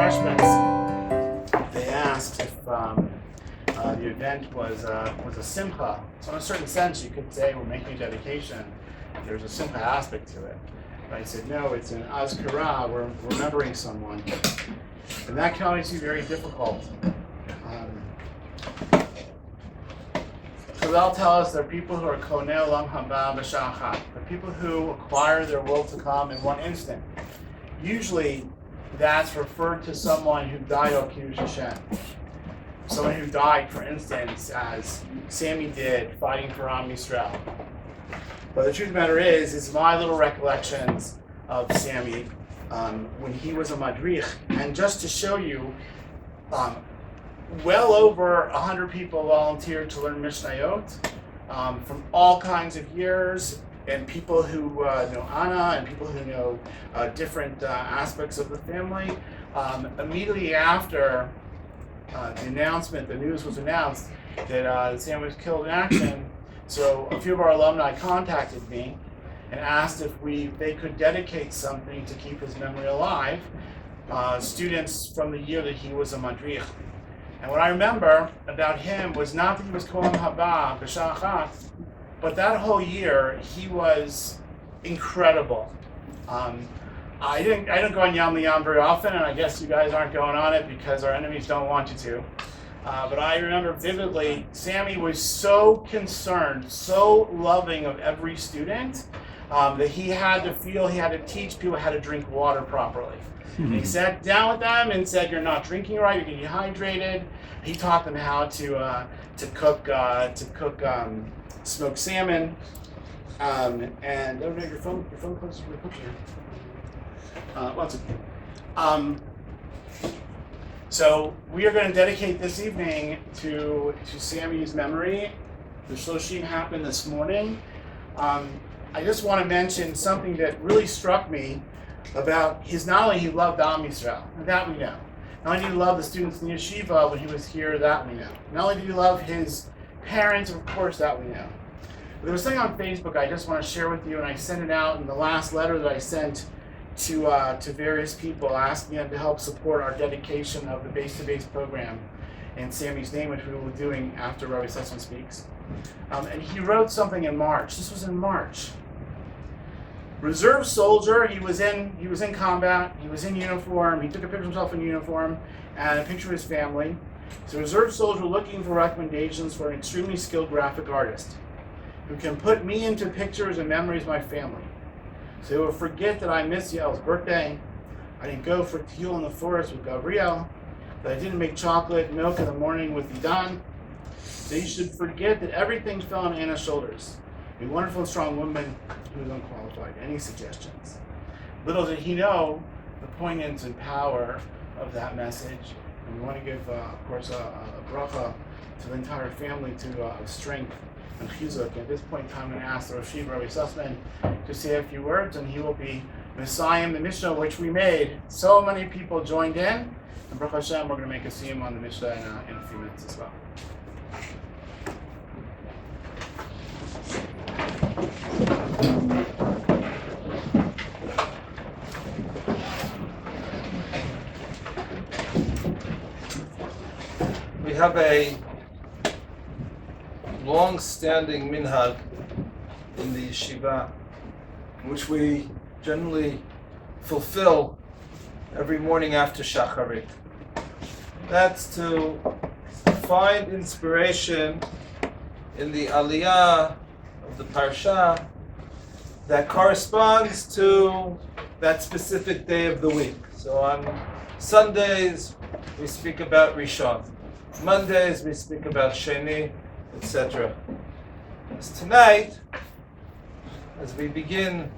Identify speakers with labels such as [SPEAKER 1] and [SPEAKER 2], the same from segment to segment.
[SPEAKER 1] freshmen, they asked if the event was a simcha. So in a certain sense, you could say we're making a dedication. There's a simcha aspect to it. But I said, no, it's an azkara. We're remembering someone. And that can always be very difficult. So they'll tell us there are people who are konei olam haba b'sha'ah achat, the people who acquire their world to come in one instant. Usually, that's referred to someone who died al Kiddush Hashem. Someone who died, for instance, as Sammy did, fighting for Am Yisrael. But the truth of the matter is my little recollections of Sammy when he was a madrich, and just to show you, well over 100 people volunteered to learn Mishnayot from all kinds of years, and people who know Anna, and people who know different aspects of the family. Immediately after the news was announced that Sam was killed in action, so a few of our alumni contacted me and asked if they could dedicate something to keep his memory alive, students from the year that he was a madrich. And what I remember about him was not that he was kolam haba b'sha'ah achat, but that whole year he was incredible. I didn't go on Yom Liyam very often, and I guess you guys aren't going on it because our enemies don't want you to. But I remember vividly, Sammy was so concerned, so loving of every student, that he had to teach people how to drink water properly. He sat down with them and said, "You're not drinking right. You're getting dehydrated." He taught them how to cook smoked salmon. And oh no, your phone closes to the picture. So we are going to dedicate this evening to Sammy's memory. The Shloshim happened this morning. I just want to mention something that really struck me about not only he loved Am Yisrael, and that we know. Not only did he love the students in the yeshiva when he was here, that we know. Not only did he love his parents, of course, that we know. But there was something on Facebook I just want to share with you, and I sent it out in the last letter that I sent to various people asking them to help support our dedication of the Beis2Base program in Sammy's name, which we will be doing after Rabbi Sussman speaks. And he wrote something in March. This was in March. Reserve soldier, he was in combat, he was in uniform, he took a picture of himself in uniform and a picture of his family. He's a reserve soldier looking for recommendations for an extremely skilled graphic artist who can put me into pictures and memories of my family. So he will forget that I missed Yael's birthday, I didn't go for teal in the forest with Gabriel, that I didn't make chocolate milk in the morning with Idan. So he should forget that everything fell on Anna's shoulders. A wonderful and strong woman who was unqualified. Any suggestions? Little did he know the poignance and power of that message. And we want to give, of course, a bracha to the entire family to strength and chizuk. At this point in time, I'm going to ask the Rosh Yeshiva, Rabbi Sussman, to say a few words, and he will be Messiah, the Mishnah, which we made. So many people joined in. And Baruch Hashem, we're going to make a siyum on the Mishnah in a few minutes as well.
[SPEAKER 2] We have a long-standing minhag in the yeshiva, which we generally fulfill every morning after shacharit. That's to find inspiration in the aliyah of the parsha that corresponds to that specific day of the week. So on Sundays, we speak about Rishon. Mondays, we speak about Sheni, etc. As tonight, as we begin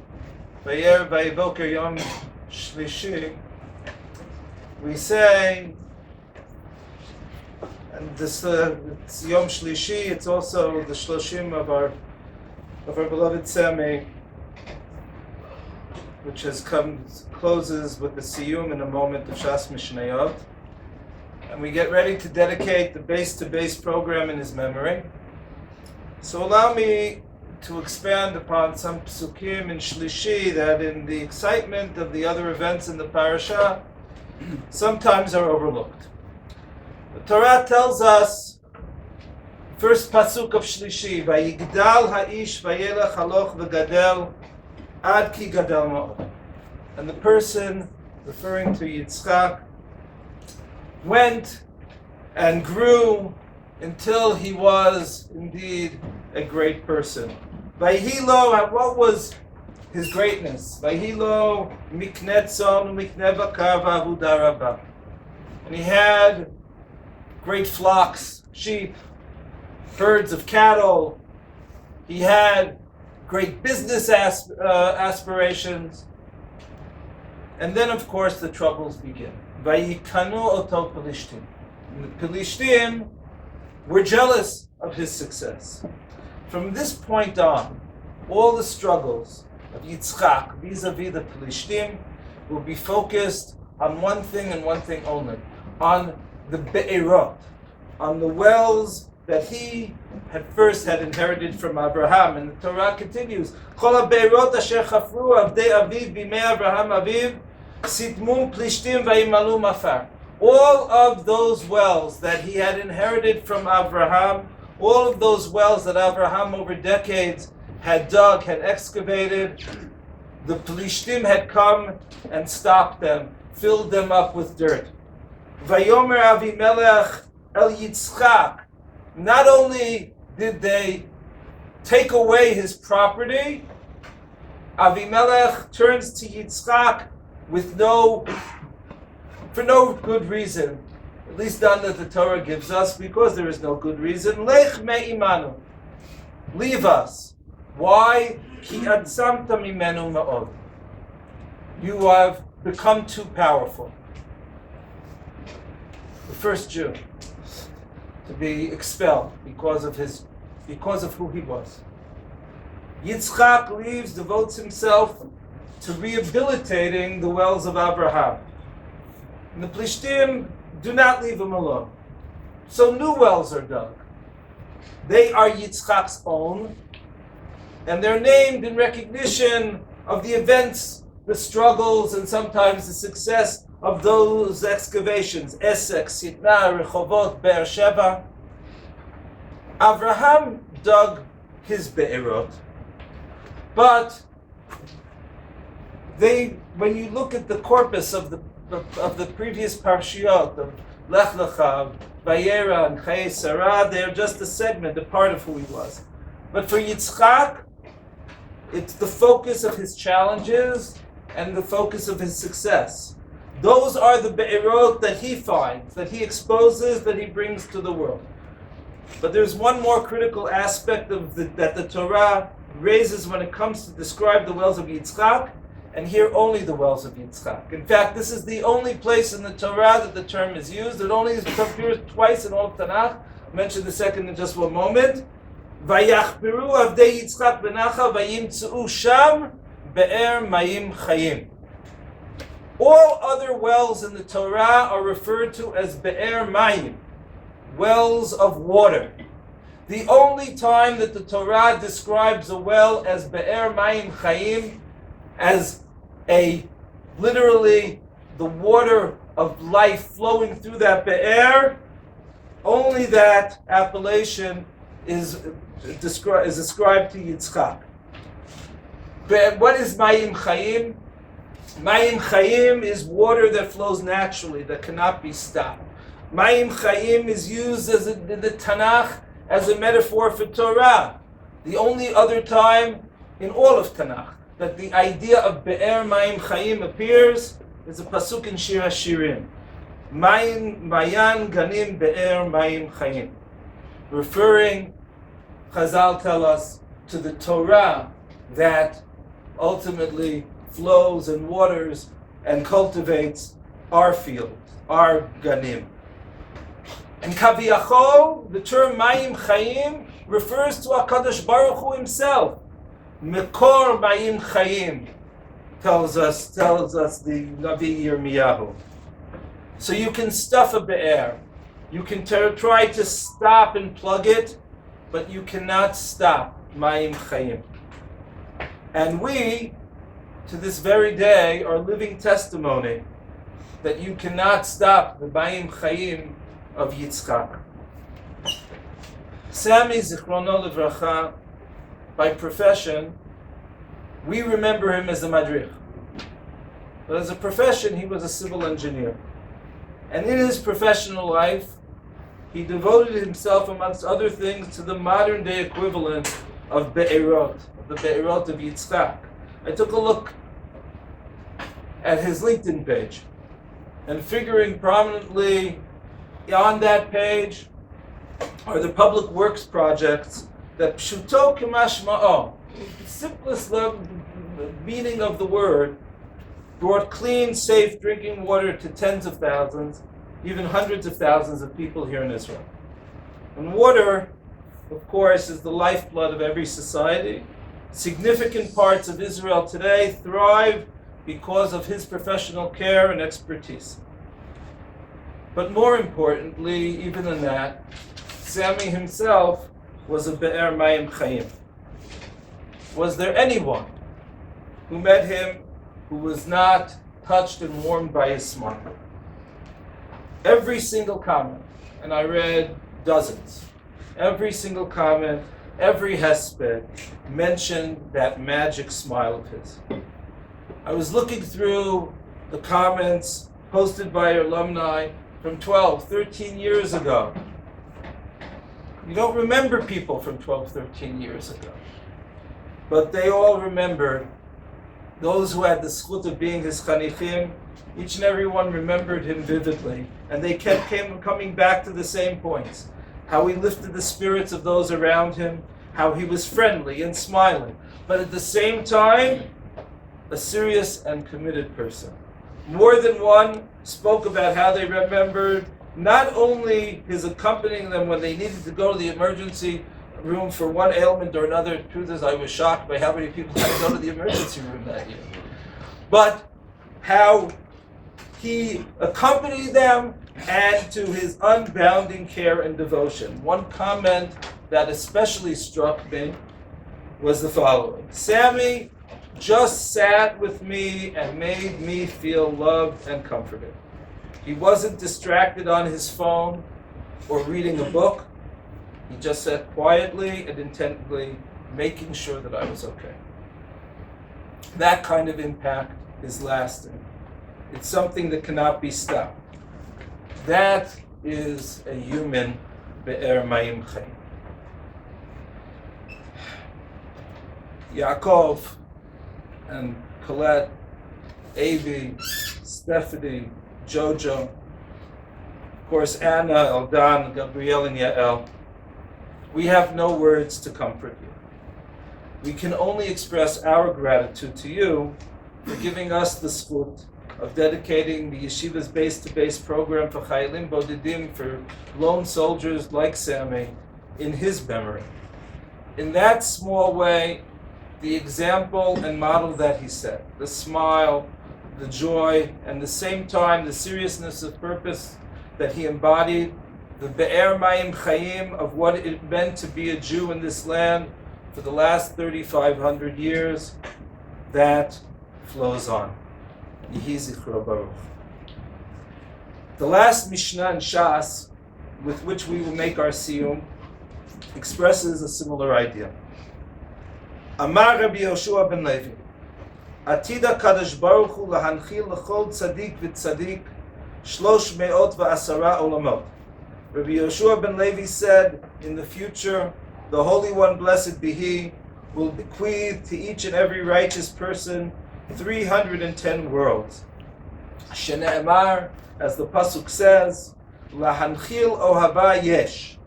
[SPEAKER 2] Vayer Vayivoker Yom Shlishi, we say, and this it's Yom Shlishi, it's also the Shloshim of our beloved Sammy, which closes with the Siyum in a moment of Shas Mishnayot. And we get ready to dedicate the Beis2Base program in his memory. So allow me to expand upon some psukim in Shlishi that in the excitement of the other events in the parasha sometimes are overlooked. The Torah tells us, first pasuk of Shlishi, Vayigdal ha'ish vayelech haloch v'gadel ad ki gadel ma'od. And the person, referring to Yitzchak, went and grew until he was indeed a great person. Vayhilo, what was his greatness? Vayhilo miknetzon miknevakav avudaraba. And he had great flocks, sheep, herds of cattle. He had great business aspirations. And then, of course, the troubles begin. Vayikanu oto Pelishtim. The Pelishtim were jealous of his success. From this point on, all the struggles of Yitzchak vis-a-vis the Pelishtim will be focused on one thing and one thing only, on the Be'erot, on the wells that he had inherited from Abraham. And the Torah continues, Chol ha-be'erot asher chafru avdei aviv b'mei Abraham aviv sitmum plishtim vayimalu mafar. All of those wells that he had inherited from Abraham, all of those wells that Abraham over decades had dug, had excavated, the Plishtim had come and stopped them, filled them up with dirt. Vayomer Avimelech El Yitzchak. Not only did they take away his property, Avimelech turns to Yitzchak for no good reason, at least none that the Torah gives us, because there is no good reason. Lech me'imanu. Leave us. Why? Ki adsamta mimenu ma'od. You have become too powerful. The first Jew to be expelled because of who he was. Yitzchak leaves, devotes himself to rehabilitating the wells of Abraham. And the Plishtim do not leave him alone. So new wells are dug. They are Yitzchak's own, and they're named in recognition of the events, the struggles, and sometimes the success of those excavations. Esek, Sitna, Rehovot, Be'er Sheva. Abraham dug his Be'erot, but when you look at the corpus of the previous parshiot of Lech Lecha, Vayera, and Chayei Sarah, they're just a segment, a part of who he was. But for Yitzchak, it's the focus of his challenges and the focus of his success. Those are the Be'erot that he finds, that he exposes, that he brings to the world. But there's one more critical aspect that the Torah raises when it comes to describe the wells of Yitzchak, and here only the wells of Yitzchak. In fact, this is the only place in the Torah that the term is used. It only appears twice in all of Tanakh. I'll mention the second in just one moment. Vayachbiru avdei Yitzchak benacha vayimtzu sham be'er mayim chayim. All other wells in the Torah are referred to as be'er mayim, wells of water. The only time that the Torah describes a well as be'er mayim chayim, as literally the water of life flowing through that be'er, only that appellation is ascribed to Yitzchak. But what is Mayim Chayim? Mayim Chayim is water that flows naturally, that cannot be stopped. Mayim Chayim is used in the Tanakh as a metaphor for Torah. The only other time in all of Tanakh that the idea of Be'er Mayim Chayim appears is a pasuk in Shir HaShirim. Mayan Ganim Be'er Mayim Chayim. Referring, Chazal tell us, to the Torah that ultimately flows and waters and cultivates our fields, our Ganim. And Kaviyachol, the term Mayim Chayim, refers to HaKadosh Baruch Hu himself. Mekor Mayim Chayim, tells us the Navi Yirmiyahu. So you can stuff a be'er, you can try to stop and plug it, but you cannot stop Mayim Chayim. And we, to this very day, are living testimony that you cannot stop the Bayim Chayim of Yitzchak. Sammy Zichrono Livracha, by profession, we remember him as a madrich. But as a profession, he was a civil engineer. And in his professional life, he devoted himself, amongst other things, to the modern day equivalent of Be'erot, the Be'erot of Yitzchak. I took a look at his LinkedIn page, and figuring prominently on that page are the public works projects that pshuto k'mashma'o, the simplest meaning of the word, brought clean, safe drinking water to tens of thousands, even hundreds of thousands of people here in Israel. And water, of course, is the lifeblood of every society. Significant parts of Israel today thrive because of his professional care and expertise. But more importantly, even than that, Sammy himself was a Be'er Mayim Chayim. Was there anyone who met him who was not touched and warmed by his smile? Every single comment, and I read dozens, every single comment, every hesped mentioned that magic smile of his. I was looking through the comments posted by alumni from 12, 13 years ago. You don't remember people from 12, 13 years ago. But they all remembered, those who had the schut of being his chanichim, each and every one remembered him vividly. And they kept coming back to the same points. How he lifted the spirits of those around him, how he was friendly and smiling, but at the same time, a serious and committed person. More than one spoke about how they remembered not only his accompanying them when they needed to go to the emergency room for one ailment or another. The truth is, I was shocked by how many people had to go to the emergency room that year. But how he accompanied them and to his unbounding care and devotion. One comment that especially struck me was the following: Sammy just sat with me and made me feel loved and comforted. He wasn't distracted on his phone or reading a book. He just sat quietly and intently, making sure that I was okay. That kind of impact is lasting. It's something that cannot be stopped. That is a human Be'er Mayim Chayim. Yaakov and Colette, Avi, Stephanie, Jojo, of course Anna, Eldan, Gabrielle, and Yael. We have no words to comfort you. We can only express our gratitude to you for giving us the zchut of dedicating the Yeshiva's Beis2Base program for Chayalim Bodidim, for lone soldiers like Sammy, in his memory. In that small way, the example and model that he set, the smile, the joy, and at the same time the seriousness of purpose that he embodied, the Be'er Mayim Chayim of what it meant to be a Jew in this land for the last 3,500 years, that flows on. Yehi Zichro Baruch. The last Mishnah in Shas, with which we will make our siyum, expresses a similar idea. Amar Rabbi Yoshua ben Levi, Atida Kadosh Baruch Hu lahanchil lechol tzadik v'tzadik 310 olamot. Rabbi Yoshua ben Levi said, in the future, the Holy One, blessed be He, will bequeath to each and every righteous person 310 worlds. Shene'emar, as the pasuk says, lahanchil ohava yesh.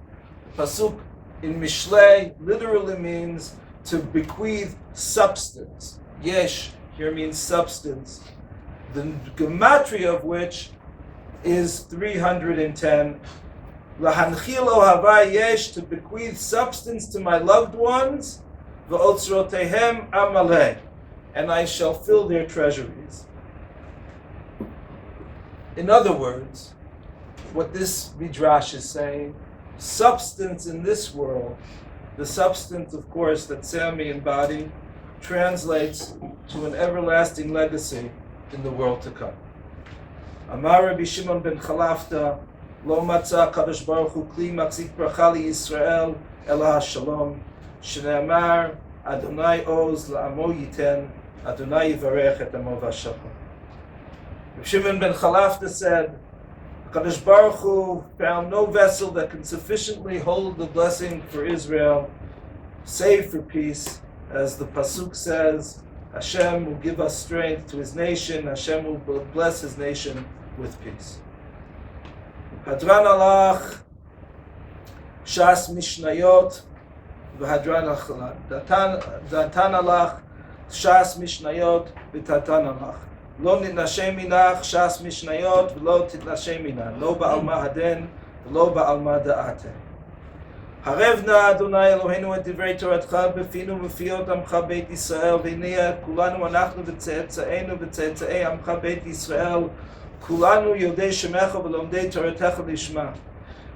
[SPEAKER 2] The pasuk in Mishlei literally means to bequeath substance. Yesh here means substance, the gematria of which is 310. Lahanchil ohava yesh, to bequeath substance to my loved ones, v'otzrotehem amaleh, and I shall fill their treasuries. In other words, what this midrash is saying, substance in this world, the substance, of course, that Sammy embodied, translates to an everlasting legacy in the world to come. Amar Rabbi Shimon ben Chalafta, Lo matzah Kadosh Baruch Hu kli machzik bracha liYisrael ela hashalom, shene'amar Adonai oz la'amo yiten, Adonai yivarech et amo v'ashalom. Rabbi Shimon ben Chalafta said, Kadosh Baruch Hu found no vessel that can sufficiently hold the blessing for Israel, save for peace. As the Pasuk says, Hashem will give us strength to His nation, Hashem will bless His nation with peace. Hadran alach, Shas Mishnayot, v'Hadran alach. Datan alach, Shas Mishnayot, v'Tatan alach. Lo nitnashem minach, Shas Mishnayot, v'lo titnashem minach. Lo ba'alma haden, v'lo ba'alma da'ate. הרב נא אדוני אלוהינו את דברי תורתך בפינו ובפיות עמך בית ישראל, והנה כולנו אנחנו וצאצאינו וצאצאי עמך בית ישראל, כולנו יודעי שמך ולומדי תורתך לשמה.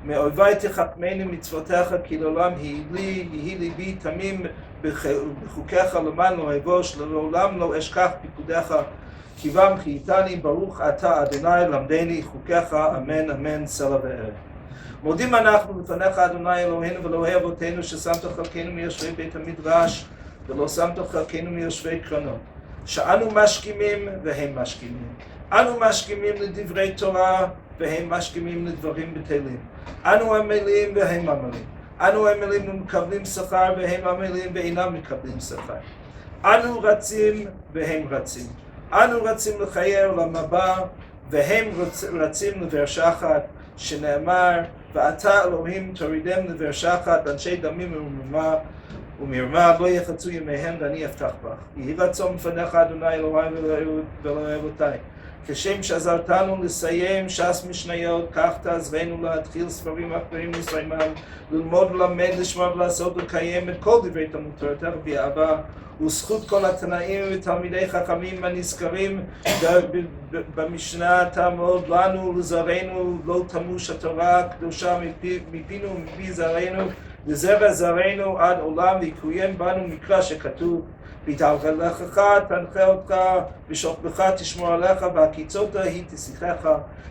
[SPEAKER 2] מאויבי תחכמני מצוותיך כי לעולם יהי ליבי תמים בחוקיך למען לא אבוש, לעולם לא אשכח פיקודיך, כי בם חייתני ברוך אתה אדוני למדני חוקיך, אמן אמן סלע וערב. מודים אנחנו לפניך אדוני אלוהינו ואלוהי אבותינו ששמת חלקנו מיושבי בית המדרש ולא שמת חלקנו מיושבי קרנות, שאנו משכימים והם משכימים, אנו משכימים לדברי תורה והם משכימים לדברים בטלים, אנו עמלים והם עמלים, אנו עמלים ומקבלים שכר והם עמלים ואינם מקבלים שכר, אנו רצים והם רצים, אנו רצים לחיי עולם הבא והם רצים לבאר שחת, שנאמר ואתה אלוהים תורידם לבאר שחת אנשי דמים ומרמה לא יחצו ימיהם ואני אפתח בך. יהי רצון לפניך אדוני אלוהי ואלוהי אבותיי, כשם שעזרתנו לסיים ש"ס משניות, כך תעזרנו להתחיל ספרים אחרים לסיימם, ללמוד ולמד, לשמוע ולעשות ולקיים את כל דברי תלמוד תורתך באהבה, וזכות כל התנאים ותלמידי חכמים הנזכרים במשנה תעמוד לנו ולזרענו, לא תמוש התורה הקדושה מפינו ומפי זרענו לזרע זרענו עד עולם, ויקוים בנו מקרא שכתוב, והתהלכך תנחה אותך, ושוכבך תשמור עליך, והקיצות היא תשיחך,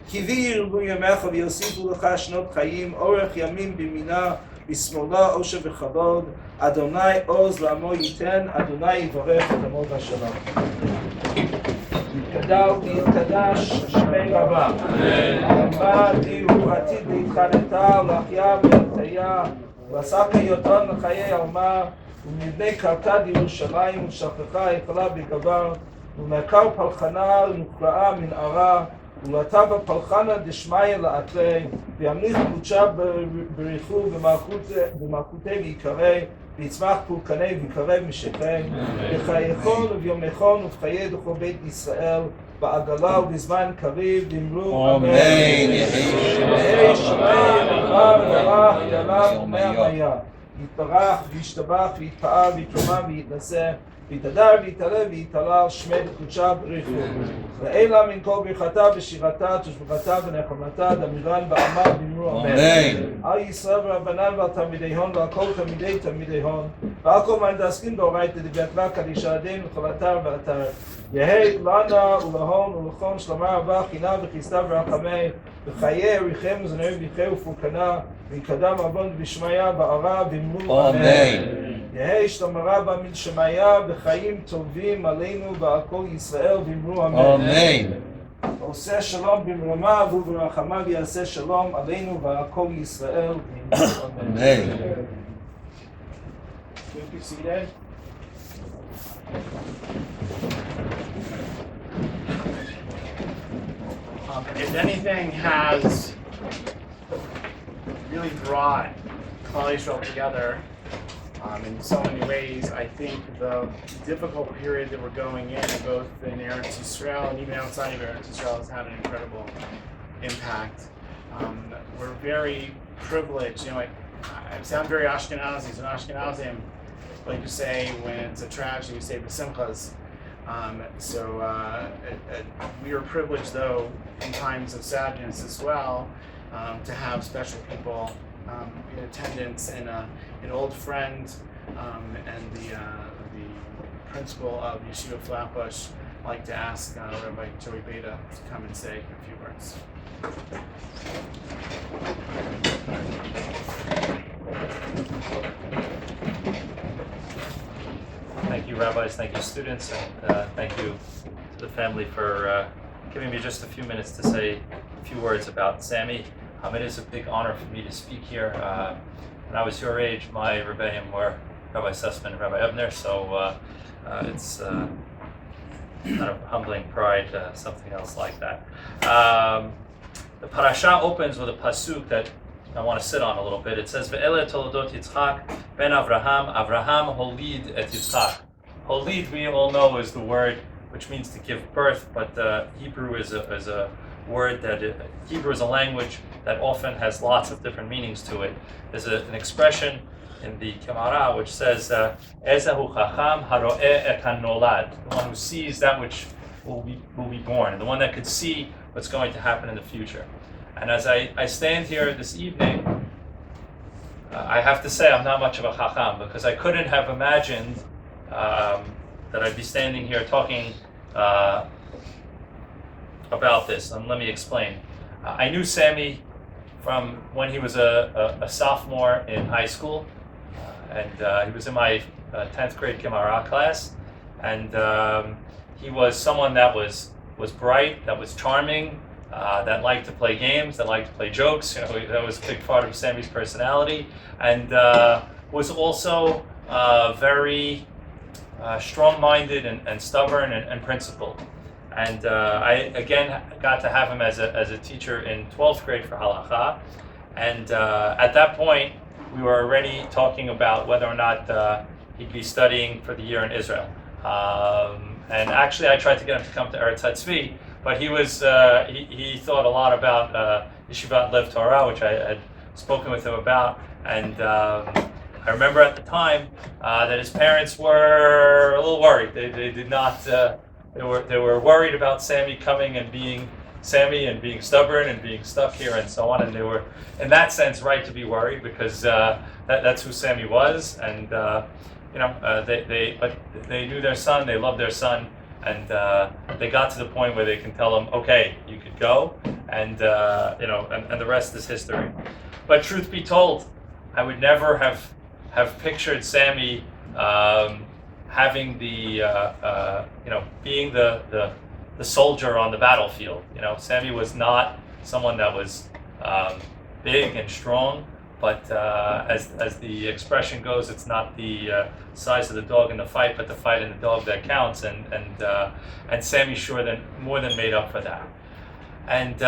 [SPEAKER 2] כי וירבו ימיך ויוסיפו לך שנות חיים, אורך ימים בימינה, בשמאלה עושר וכבוד, אדוני עוז לעמו ייתן, אדוני יברך את עמו בשלום. יתגדל ויתקדש שמי רבה, עמדי הוא עתיד להתחדתה ולהחיה ולתהיה, ועשה כיותון לחיי עלמה, ומבני קרקע ירושלים ושכחה יכלה בגבר, ומעקר פלחנה ונקראה מנערה, ולטב הפלחנה דשמיא לאתרי, וימליך קודשה בריחו במלכותי ויקרא, ויצמח פולקני ויקרב משכם, בחייכון וביומכון ובחיי דכל בית ישראל, בעגלה ובזמן קריב, דמרו אמן. יהי שמי רב ורח ילם ומאה יתברך וישתבח ויתפאר ויתרומם ויתנשא ויתהדר ויתעלה ויתהלל שמי דקודשה בריחו, ואלה מן כל ברכתה ושירתה תשבחתה ונחמתה דמירן בעמה דמרו אמן. על ישראל ורבנן ועל תלמידי הון ועל כל תלמידי הון ועל כל מהנדסקים דאורייתא דבהתרא קדישא הדין וכל אתר ואתר, יהי לנו ולהון ולכל שלמה רבה חינם וכיסתה ורחמי וחיי אריכם וזנרים ויחי ופורקנה ויקדם עוון בשמיה בערה דמרו אמן. יהי שלמה רבה מלשמיה וחיים טובים עלינו ועל כל ישראל דמרו אמן. עושה שלום במרומיו וברחמיו יעשה שלום עלינו ועל כל ישראל דמרו אמן.
[SPEAKER 1] If anything has really brought Klal Yisrael together in so many ways, I think the difficult period that we're going in, both in Eretz Yisrael and even outside of Eretz Yisrael, has had an incredible impact. We're very privileged. You know, I sound very Ashkenazi. So in Ashkenazim, like you say, when it's a tragedy, you say b'simchas. We are privileged, though, in times of sadness as well, to have special people in attendance, and an old friend and the principal of Yeshiva Flatbush, like to ask Rabbi Joey Beta to come and say a few words.
[SPEAKER 3] Thank you, rabbis. Thank you, students, and thank you to the family for giving me just a few minutes to say a few words about Sammy. It is a big honor for me to speak here. When I was your age, my rebbeim were Rabbi Sussman and Rabbi Ebner, so it's kind of humbling pride, something else like that. The parasha opens with a pasuk that I want to sit on a little bit. It says, "Ve'ele toledot Yitzchak ben Avraham, Avraham holid et Yitzchak." Holid, we all know, is the word which means to give birth, but Hebrew is a word that Hebrew is a language that often has lots of different meanings to it. There's an expression in the Gemara which says, "Ezehu chacham haroeh et hanolad," the one who sees that which will be born, and the one that could see what's going to happen in the future. And as I stand here this evening, I have to say I'm not much of a chacham, because I couldn't have imagined that I'd be standing here talking about this. And let me explain. I knew Sammy from when he was a sophomore in high school, and he was in my 10th grade Gemara class, and he was someone that was bright, that was charming, that liked to play games, that liked to play jokes. You know, that was a big part of Sammy's personality, and was also very strong-minded and stubborn and principled. And I again got to have him as a teacher in 12th grade for halacha, and at that point we were already talking about whether or not he'd be studying for the year in Israel. And actually, I tried to get him to come to Eretz HaTzvi, but he was he thought a lot about Yeshivat Lev Torah, which I had spoken with him about, and I remember at the time that his parents were a little worried. They did not. They were worried about Sammy coming and being Sammy and being stubborn and being stuck here and so on. And they were, in that sense, right to be worried, because that's who Sammy was. And they knew their son. They loved their son, and they got to the point where they can tell him, okay, you could go, and and the rest is history. But truth be told, I would never have pictured Sammy having the being the soldier on the battlefield. Sammy was not someone that was big and strong, but as the expression goes, it's not the size of the dog in the fight, but the fight in the dog that counts. And Sammy more than made up for that. And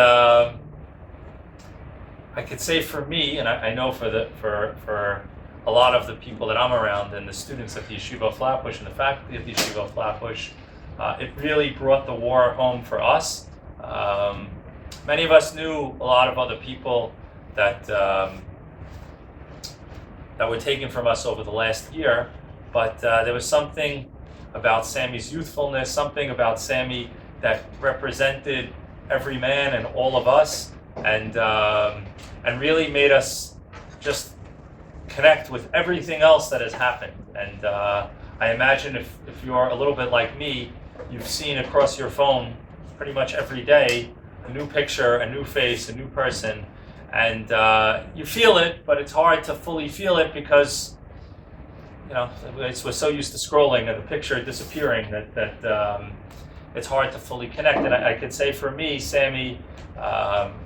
[SPEAKER 3] I could say for me, and I know for a lot of the people that I'm around and the students at the Yeshiva of Flatbush and the faculty at the Yeshiva of Flatbush, it really brought the war home for us. Many of us knew a lot of other people that were taken from us over the last year, but there was something about Sammy's youthfulness, something about Sammy that represented every man and all of us, and really made us just connect with everything else that has happened. And I imagine if you're a little bit like me, you've seen across your phone pretty much every day a new picture, a new face, a new person, and you feel it, but it's hard to fully feel it because we're so used to scrolling and the picture disappearing that it's hard to fully connect. And I could say for me, Sammy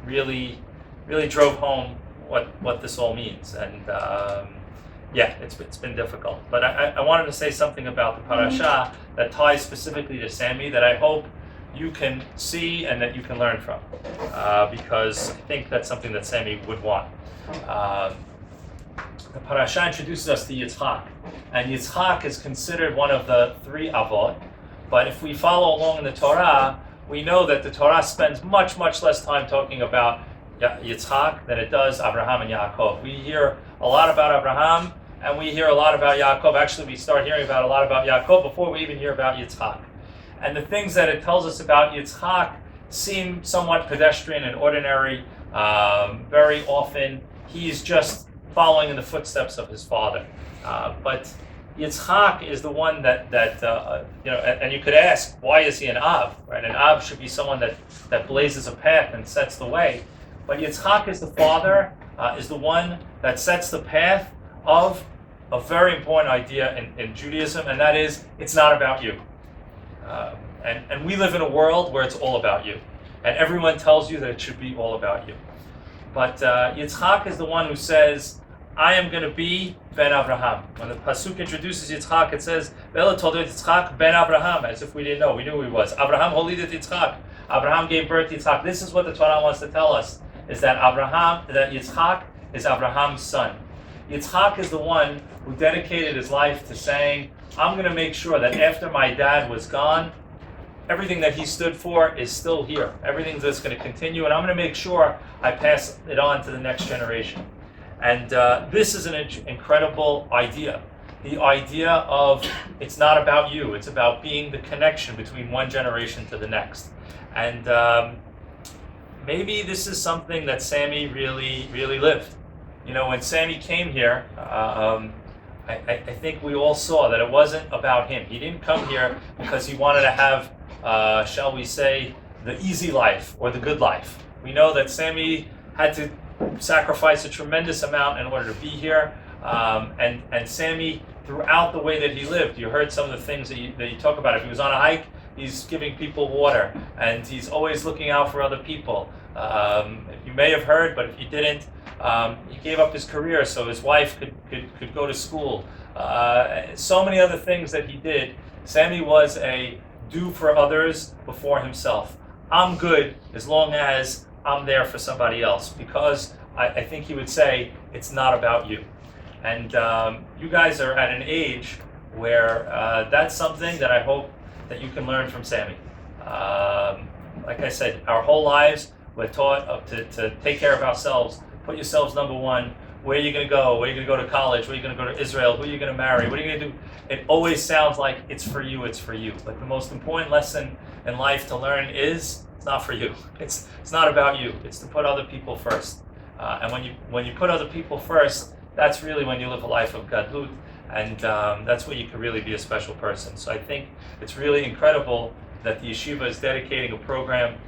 [SPEAKER 3] really drove home what this all means, and it's been difficult. But I wanted to say something about the parasha that ties specifically to Sammy that I hope you can see and that you can learn from, because I think that's something that Sammy would want. The parasha introduces us to Yitzchak, and Yitzchak is considered one of the three avot. But if we follow along in the Torah, we know that the Torah spends much less time talking about Yitzchak than it does Abraham and Yaakov. We hear a lot about Abraham and we hear a lot about Yaakov. Actually, we start hearing a lot about Yaakov before we even hear about Yitzchak. And the things that it tells us about Yitzchak seem somewhat pedestrian and ordinary. Very often, he's just following in the footsteps of his father. But Yitzchak is the one that and you could ask, why is he an Av? Right? An Av should be someone that blazes a path and sets the way. But Yitzchak is the father, is the one that sets the path of a very important idea in Judaism, and that is, it's not about you. And we live in a world where it's all about you. And everyone tells you that it should be all about you. But Yitzchak is the one who says, I am going to be Ben Avraham. When the Pasuk introduces Yitzchak, it says, Ve'ela toldet Yitzchak Ben Avraham, as if we didn't know. We knew who he was. Avraham holidet Yitzchak. Abraham gave birth to Yitzchak. This is what the Torah wants to tell us, is that Yitzchak is Abraham's son. Yitzchak is the one who dedicated his life to saying, I'm going to make sure that after my dad was gone, everything that he stood for is still here. Everything that's going to continue, and I'm going to make sure I pass it on to the next generation. And this is an incredible idea. The idea of it's not about you, it's about being the connection between one generation to the next. And maybe this is something that Sammy really, really lived. You know, when Sammy came here, I think we all saw that it wasn't about him. He didn't come here because he wanted to have, shall we say, the easy life or the good life. We know that Sammy had to sacrifice a tremendous amount in order to be here. And Sammy, throughout the way that he lived, you heard some of the things that you talk about. If he was on a hike, he's giving people water, and he's always looking out for other people. You may have heard, but if you didn't, he gave up his career so his wife could go to school. So many other things that he did. Sammy was a do for others before himself. I'm good as long as I'm there for somebody else, because I think he would say it's not about you. And you guys are at an age where that's something that I hope that you can learn from Sammy. Like I said, our whole lives we're taught to take care of ourselves, put yourselves number one. Where are you going to go? Where are you going to go to college? Where are you going to go to Israel? Who are you going to marry? What are you going to do? It always sounds like it's for you, it's for you. But the most important lesson in life to learn is it's not for you. It's not about you. It's to put other people first. And when you put other people first, that's really when you live a life of gadlut, and that's where you can really be a special person. So I think it's really incredible that the yeshiva is dedicating a program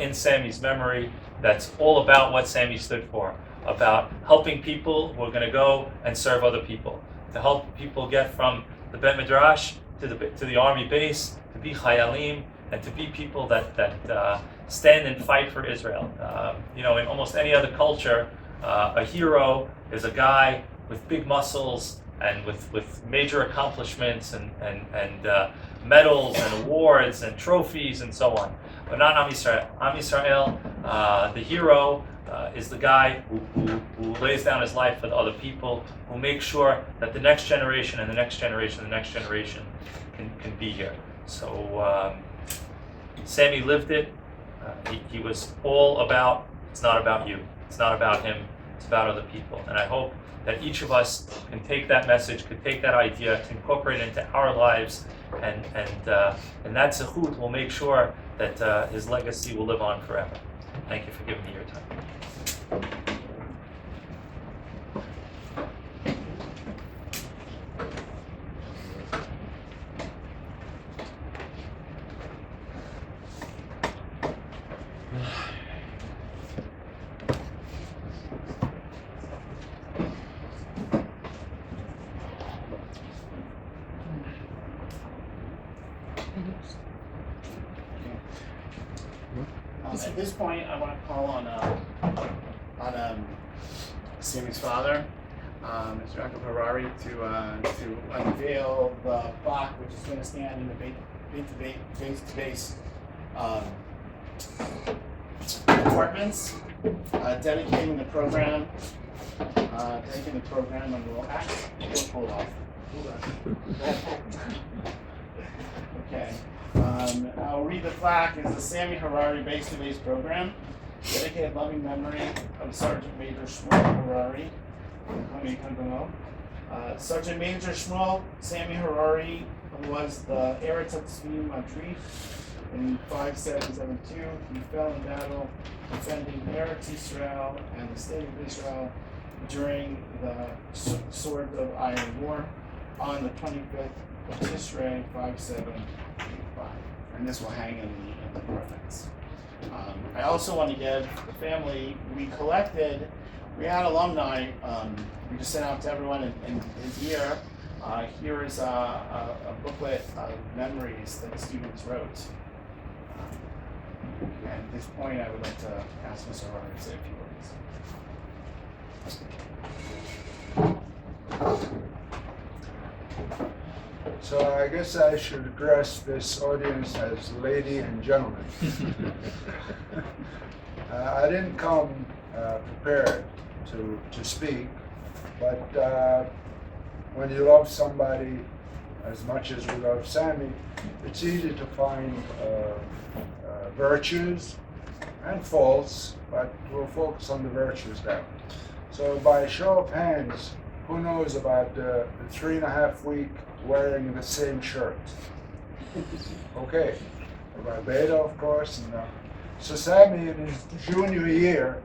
[SPEAKER 3] in Sammy's memory that's all about what Sammy stood for, about helping people who are going to go and serve other people, to help people get from the Bet Midrash to the army base, to be chayalim, and to be people that stand and fight for Israel. In almost any other culture, a hero is a guy with big muscles and with major accomplishments and medals and awards and trophies and so on. But not Am Yisrael. Am Yisrael, the hero is the guy who lays down his life for the other people, who makes sure that the next generation and the next generation and the next generation can be here. So Sammy lived it. He was all about, it's not about you. It's not about him. It's about other people. And I hope that each of us can take that message, can take that idea, incorporate it into our lives, and that zechut will make sure that his legacy will live on forever. Thank you for giving me your time.
[SPEAKER 1] At this point, I want to call on Sammy's father, Mr. Yeshivat Harari, to unveil the plaque which is going to stand in the Beis2Base apartments, dedicating the program, and we'll pull off. Okay. I'll read the plaque. It's the Sammy Harari Beis2Base program, dedicated loving memory of Sergeant Major Shmuel Harari. Sergeant Major Shmuel Sammy Harari was the Eretz HaTzvi Madrid in 5772. He fell in battle defending Eretz Israel and the state of Israel during the Sword of Iron War. on the 25th of Tishrei 5785. And this will hang in the preface. I also want to give the family, we had alumni, we just sent out to everyone in his year. Here is a booklet of memories that the students wrote. And at this point, I would like to ask Mr. Harari to say a few words.
[SPEAKER 4] So I guess I should address this audience as lady and gentlemen. I didn't come prepared to speak, but when you love somebody as much as we love Sammy, it's easy to find virtues and faults, but we'll focus on the virtues now. So by a show of hands, who knows about the 3.5 week wearing the same shirt? Okay, about Beta, of course. And, so Sammy, in his junior year,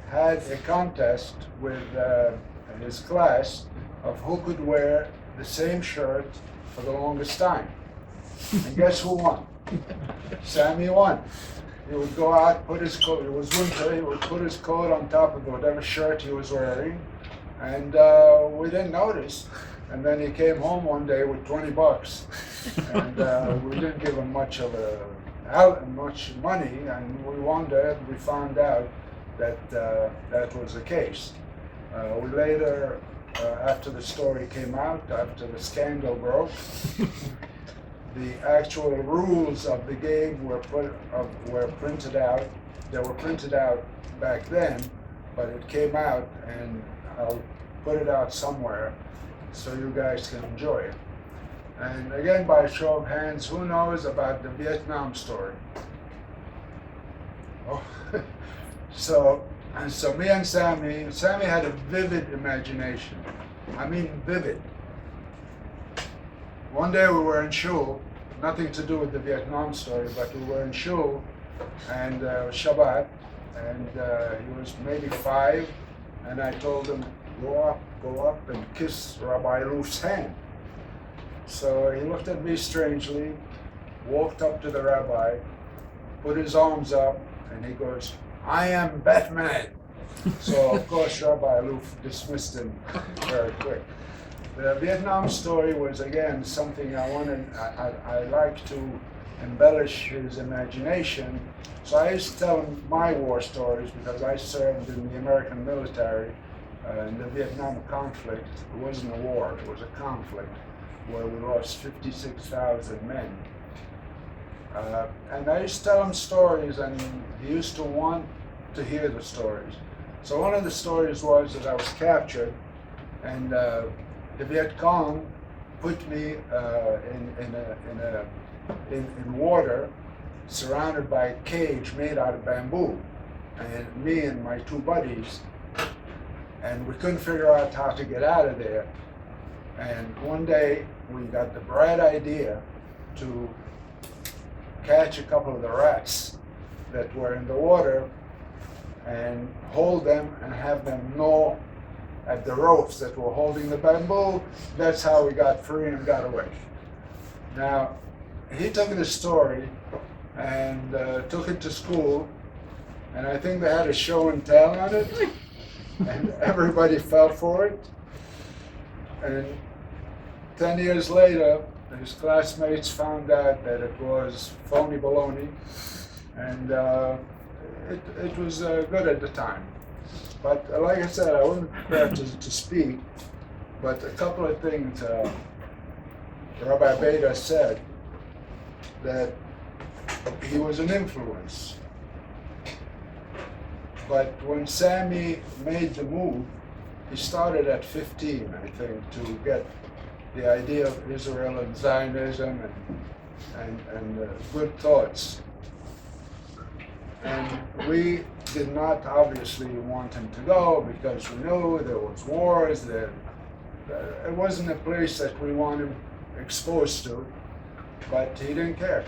[SPEAKER 4] had a contest with his class of who could wear the same shirt for the longest time. And guess who won? Sammy won. He would go out, put his coat, it was winter, he would put his coat on top of whatever shirt he was wearing, and we didn't notice. And then he came home one day with $20, and we didn't give him much money, and we found out that that was the case. We later, after the story came out, after the scandal broke, the actual rules of the game were printed out. They were printed out back then, but it came out, and I'll put it out somewhere so you guys can enjoy it. And again, by a show of hands, who knows about the Vietnam story? Oh, so me and Sammy had a vivid imagination. I mean, vivid. One day we were in shul, nothing to do with the Vietnam story, but we were in shul, and Shabbat, and he was maybe 5, and I told him, go up and kiss Rabbi Ruf's hand. So he looked at me strangely, walked up to the rabbi, put his arms up, and he goes, I am Batman. So of course Rabbi Ruf dismissed him very quick. The Vietnam story was again something I like to embellish his imagination. So I used to tell him my war stories because I served in the American military in the Vietnam conflict. It wasn't a war, it was a conflict where we lost 56,000 men. And I used to tell him stories, and he used to want to hear the stories. So one of the stories was that I was captured, and the Viet Cong put me in water, surrounded by a cage made out of bamboo, and me and my 2 buddies, and we couldn't figure out how to get out of there. And one day we got the bright idea to catch a couple of the rats that were in the water and hold them and have them gnaw at the ropes that were holding the bamboo. That's how we got free and got away. Now, he took the story and took it to school, and I think they had a show and tell on it, and everybody fell for it. And 10 years later, his classmates found out that it was phony baloney, and it was good at the time. But like I said, I wasn't prepared to speak, but a couple of things Rabbi Beda said, that he was an influence. But when Sammy made the move, he started at 15, I think, to get the idea of Israel and Zionism and good thoughts. And we did not obviously want him to go because we knew there was wars, that it wasn't a place that we want him exposed to, but he didn't care.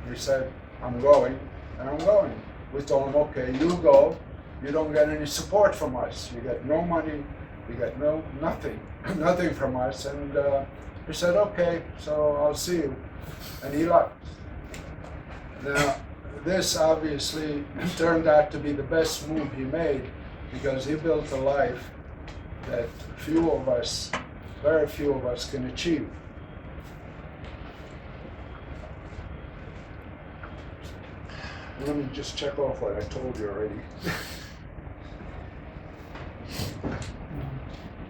[SPEAKER 4] He said, I'm going, and I'm going. We told him, okay, you go, you don't get any support from us. You get no money, you get nothing from us, and He said, okay, so I'll see you. And he left. Now, this obviously turned out to be the best move he made because he built a life that few of us, very few of us can achieve. Let me just check off what I told you already.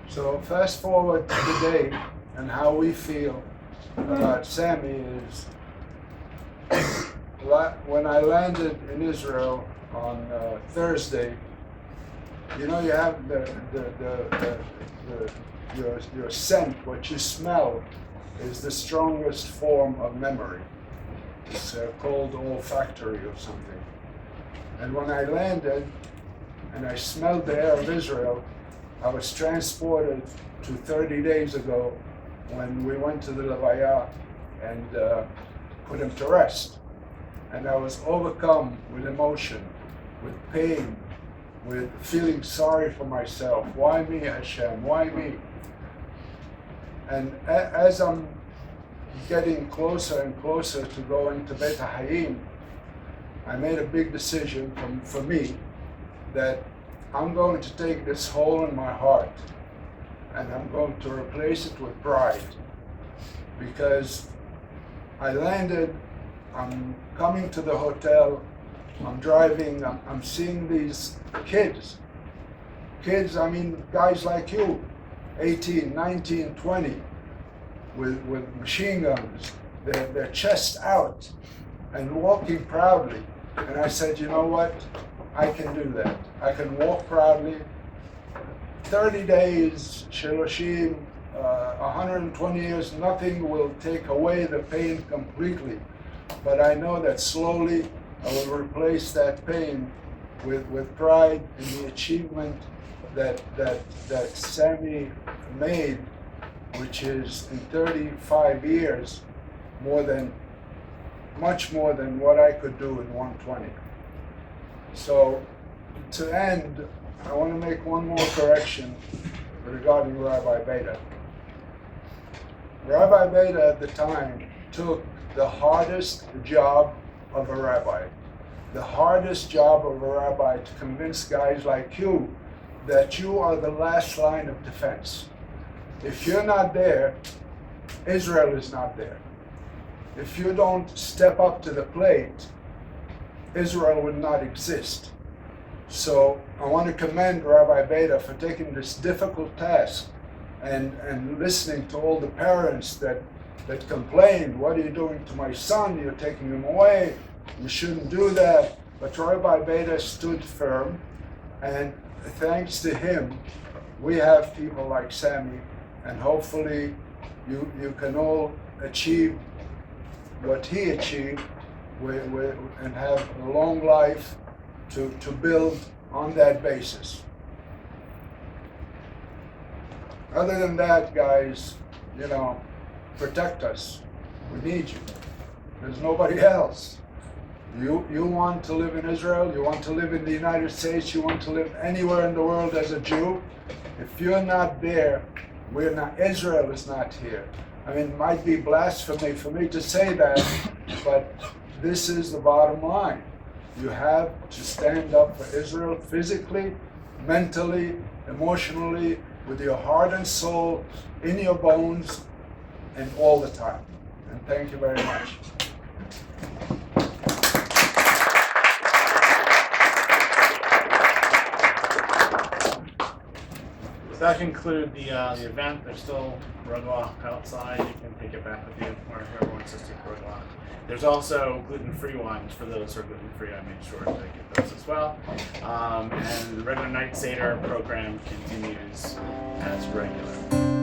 [SPEAKER 4] So fast forward to today and how we feel about Sammy is when I landed in Israel on Thursday, you know, you have your scent, what you smell is the strongest form of memory. It's called olfactory or something. And when I landed and I smelled the air of Israel, I was transported to 30 days ago when we went to the Levaya and put him to rest. And I was overcome with emotion, with pain, with feeling sorry for myself. Why me, Hashem? Why me? And as I'm getting closer and closer to going to Beit HaHayim, I made a big decision for me that I'm going to take this hole in my heart and I'm going to replace it with pride. Because I landed, I'm coming to the hotel, I'm driving, I'm seeing these kids. Kids, I mean, guys like you, 18, 19, 20, with machine guns, their chests out and walking proudly. And I said, you know what? I can do that. I can walk proudly. 30 days, Shiloshim, 120 years, nothing will take away the pain completely. But I know that slowly I will replace that pain with pride in the achievement that Sammy made, which is in 35 years much more than what I could do in 120. So to end, I want to make one more correction regarding Rabbi Beta. Rabbi Beta at the time took the hardest job of a rabbi. The hardest job of a rabbi to convince guys like you that you are the last line of defense. If you're not there, Israel is not there. If you don't step up to the plate, Israel would not exist. So I want to commend Rabbi Beta for taking this difficult task and listening to all the parents that complained, what are you doing to my son? You're taking him away. You shouldn't do that. But Rabbi Beta stood firm, and thanks to him, we have people like Sammy, and hopefully you can all achieve what he achieved and have a long life to build on that basis. Other than that, guys, protect us. We need you. There's nobody else. You want to live in Israel, you want to live in the United States, you want to live anywhere in the world as a Jew. If you're not there, we're not. Israel is not here. I mean, it might be blasphemy for me to say that, but this is the bottom line. You have to stand up for Israel physically, mentally, emotionally, with your heart and soul, in your bones, and all the time. And thank you very much.
[SPEAKER 1] So that concludes the event. There's still roadblock outside. You can take it back with you, or whoever wants to take roadblock. There's also gluten-free ones for those who are gluten-free. I made sure to get those as well. And the regular night Seder program continues as regular.